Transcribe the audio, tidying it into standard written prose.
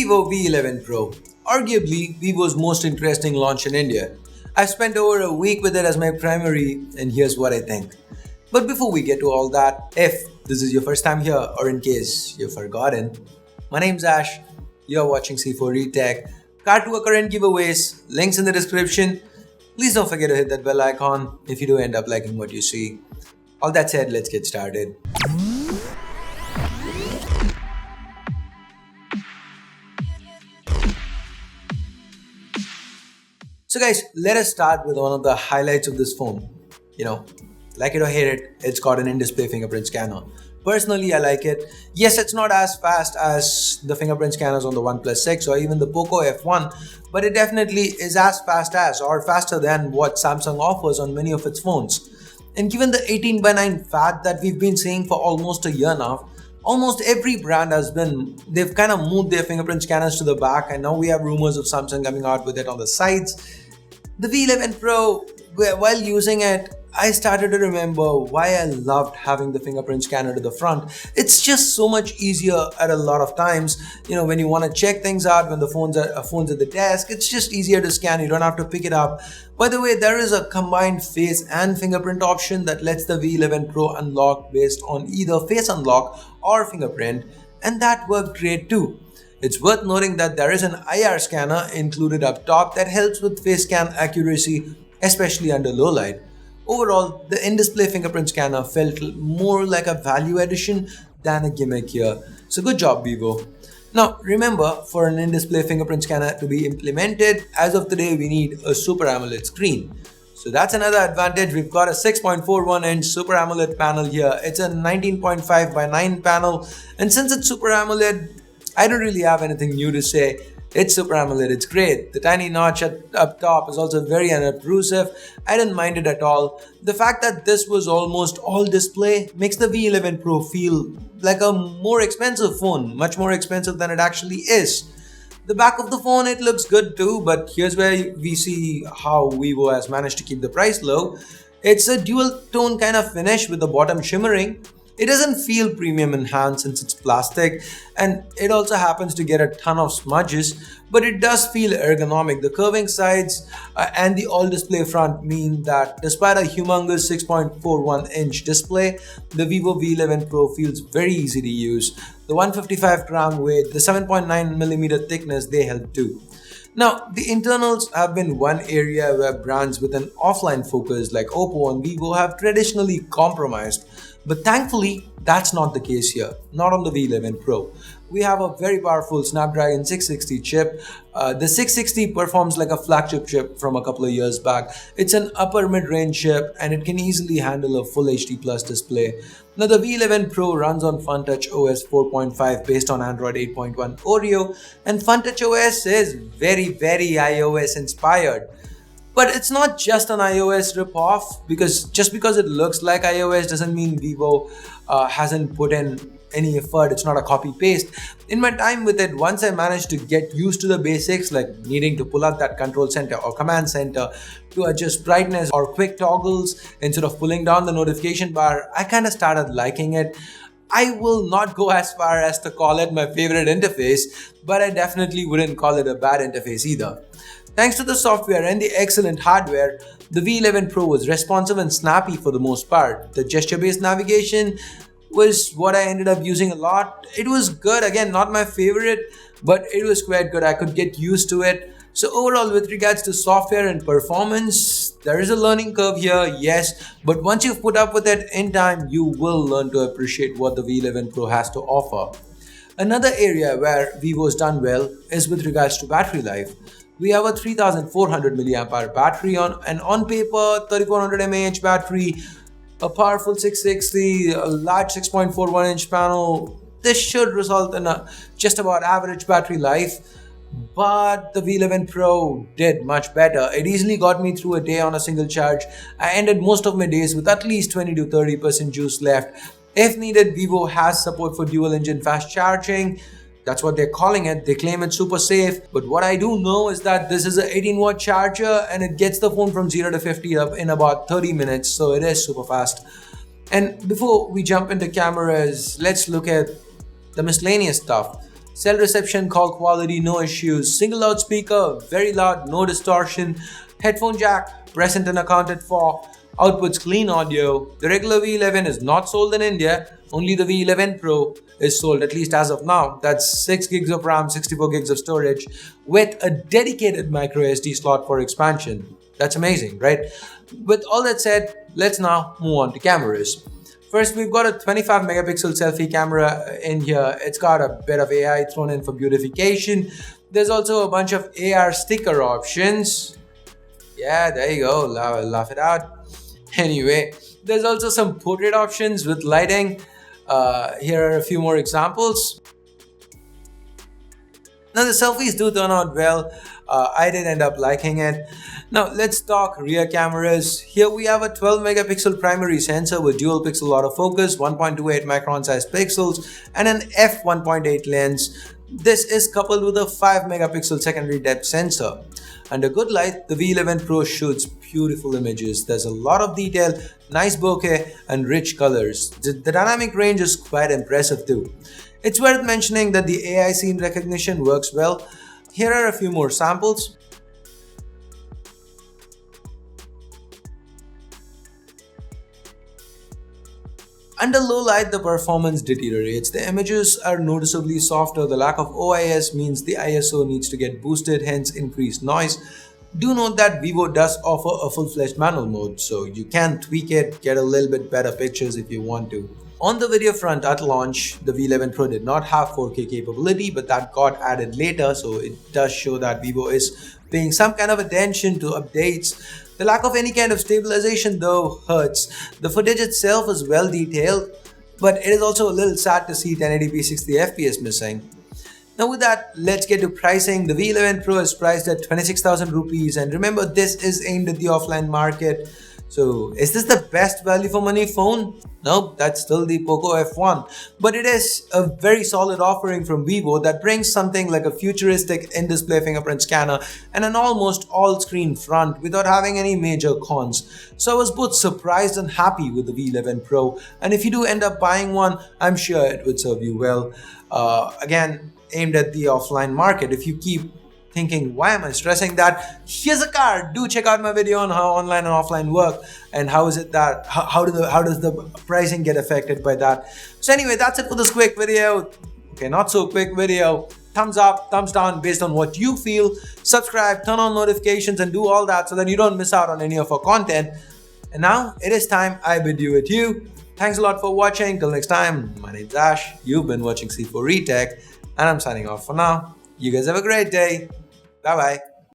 Vivo V11 Pro, arguably Vivo's most interesting launch in India. I've spent over a week with it as my primary, and here's what I think. But before we get to all that, if this is your first time here or in case you've forgotten, my name's Ash, you're watching C4 Retech. Card to our current giveaways, links in the description. Please don't forget to hit that bell icon if you do end up liking what you see. All that said, let's get started. So guys, let us start with one of the highlights of this phone. Like it or hate it, it's got an in-display fingerprint scanner. Personally, I like it. Yes, it's not as fast as the fingerprint scanners on the OnePlus 6 or even the Poco F1, but it definitely is as fast as or faster than what Samsung offers on many of its phones. And given the 18:9 fad that we've been seeing for almost a year now, almost every brand they've kind of moved their fingerprint scanners to the back, and now we have rumors of Samsung coming out with it on the sides. The V11 Pro, while using it, I started to remember why I loved having the fingerprint scanner to the front. It's just so much easier at a lot of times. When you want to check things out, when the phone's at the desk, it's just easier to scan. You don't have to pick it up. By the way, there is a combined face and fingerprint option that lets the V11 Pro unlock based on either face unlock or fingerprint, and that worked great too. It's worth noting that there is an IR scanner included up top that helps with face scan accuracy, especially under low light. Overall, the in-display fingerprint scanner felt more like a value addition than a gimmick here. So good job, Vivo. Now remember, for an in-display fingerprint scanner to be implemented, as of today we need a Super AMOLED screen. So that's another advantage. We've got a 6.41-inch Super AMOLED panel here. It's a 19.5 by 9 panel, and since it's Super AMOLED, I don't really have anything new to say. It's Super AMOLED, it's great. The tiny notch up top is also very unobtrusive. I didn't mind it at all. The fact that this was almost all display makes the V11 Pro feel like a more expensive phone, much more expensive than it actually is. The back of the phone, it looks good too, but here's where we see how Vivo has managed to keep the price low. It's a dual tone kind of finish with the bottom shimmering. It doesn't feel premium in hand since it's plastic, and it also happens to get a ton of smudges, but it does feel ergonomic. The curving sides and the all-display front mean that despite a humongous 6.41-inch display, the Vivo V11 Pro feels very easy to use. The 155-gram weight, the 7.9mm thickness, they help too. Now, the internals have been one area where brands with an offline focus like Oppo and Vivo have traditionally compromised. But thankfully, that's not the case here, not on the V11 Pro. We have a very powerful Snapdragon 660 chip. The 660 performs like a flagship chip from a couple of years back. It's an upper mid-range chip and it can easily handle a full HD plus display. Now the V11 Pro runs on FunTouch OS 4.5 based on Android 8.1 Oreo, and FunTouch OS is very iOS inspired. But it's not just an iOS ripoff, because just because it looks like iOS doesn't mean Vivo hasn't put in any effort. It's not a copy paste. In my time with it, once I managed to get used to the basics, like needing to pull out that control center or command center to adjust brightness or quick toggles instead of pulling down the notification bar, I kind of started liking it. I will not go as far as to call it my favorite interface, but I definitely wouldn't call it a bad interface either. Thanks to the software and the excellent hardware, the V11 Pro was responsive and snappy for the most part. The gesture-based navigation was what I ended up using a lot. It was good, again, not my favorite, but it was quite good. I could get used to it. So overall, with regards to software and performance, there is a learning curve here, yes, but once you've put up with it in time, you will learn to appreciate what the V11 Pro has to offer. Another area where Vivo's done well is with regards to battery life. We have a 3400 mAh battery and on paper 3400 mAh battery, a powerful 660, a large 6.41-inch panel. This should result in a just about average battery life, but the V11 Pro did much better. It easily got me through a day on a single charge. I ended most of my days with at least 20 to 30% juice left. If needed, Vivo has support for dual engine fast charging. That's what they're calling it. They claim it's super safe. But what I do know is that this is an 18-watt charger and it gets the phone from 0 to 50 up in about 30 minutes. So it is super fast. And before we jump into cameras, let's look at the miscellaneous stuff. Cell reception, call quality, no issues. Single loudspeaker, very loud, no distortion. Headphone jack, present and accounted for. Outputs clean audio. The regular V11 is not sold in India, only the V11 Pro is sold, at least as of now. That's 6 gigs of RAM, 64 gigs of storage with a dedicated micro SD slot for expansion. That's amazing, right? With all that said, let's now move on to cameras. First, we've got a 25 megapixel selfie camera in here. It's got a bit of AI thrown in for beautification. There's also a bunch of AR sticker options. Yeah, there you go, laugh it out. Anyway, there's also some portrait options with lighting. Here are a few more examples. Now the selfies do turn out well. I did end up liking it. Now let's talk rear cameras. Here we have a 12 megapixel primary sensor with dual pixel autofocus, 1.28 micron size pixels and an f1.8 lens. This is coupled with a 5 megapixel secondary depth sensor. Under good light, the V11 Pro shoots beautiful images. There's a lot of detail, nice bokeh and rich colors. The dynamic range is quite impressive too. It's worth mentioning that the AI scene recognition works well. Here are a few more samples. Under low light, the performance deteriorates. The images are noticeably softer. The lack of OIS means the ISO needs to get boosted, hence increased noise. Do note that Vivo does offer a full-fledged manual mode, so you can tweak it, get a little bit better pictures if you want to. On the video front, at launch, the V11 Pro did not have 4K capability, but that got added later, so it does show that Vivo is paying some kind of attention to updates. The lack of any kind of stabilization though hurts. The footage itself is well detailed, but it is also a little sad to see 1080p 60 FPS missing. Now with that, let's get to pricing. The V11 Pro is priced at 26,000 rupees, and remember, this is aimed at the offline market. So is this the best value for money phone? Nope, that's still the Poco F1. But it is a very solid offering from Vivo that brings something like a futuristic in-display fingerprint scanner and an almost all-screen front without having any major cons. So I was both surprised and happy with the V11 Pro, and if you do end up buying one, I'm sure it would serve you well. Again, aimed at the offline market. If you keep thinking, why am I stressing that? Here's a card. Do check out my video on how online and offline work and how is it that how does the pricing get affected by that. So anyway, that's it for this quick video. Okay, not so quick video. Thumbs up, thumbs down based on what you feel. Subscribe, turn on notifications and do all that so that you don't miss out on any of our content. And now it is time I bid you adieu. Thanks a lot for watching. Till next time, my name's Ash. You've been watching C4 Retech and I'm signing off for now. You guys have a great day. Bye bye.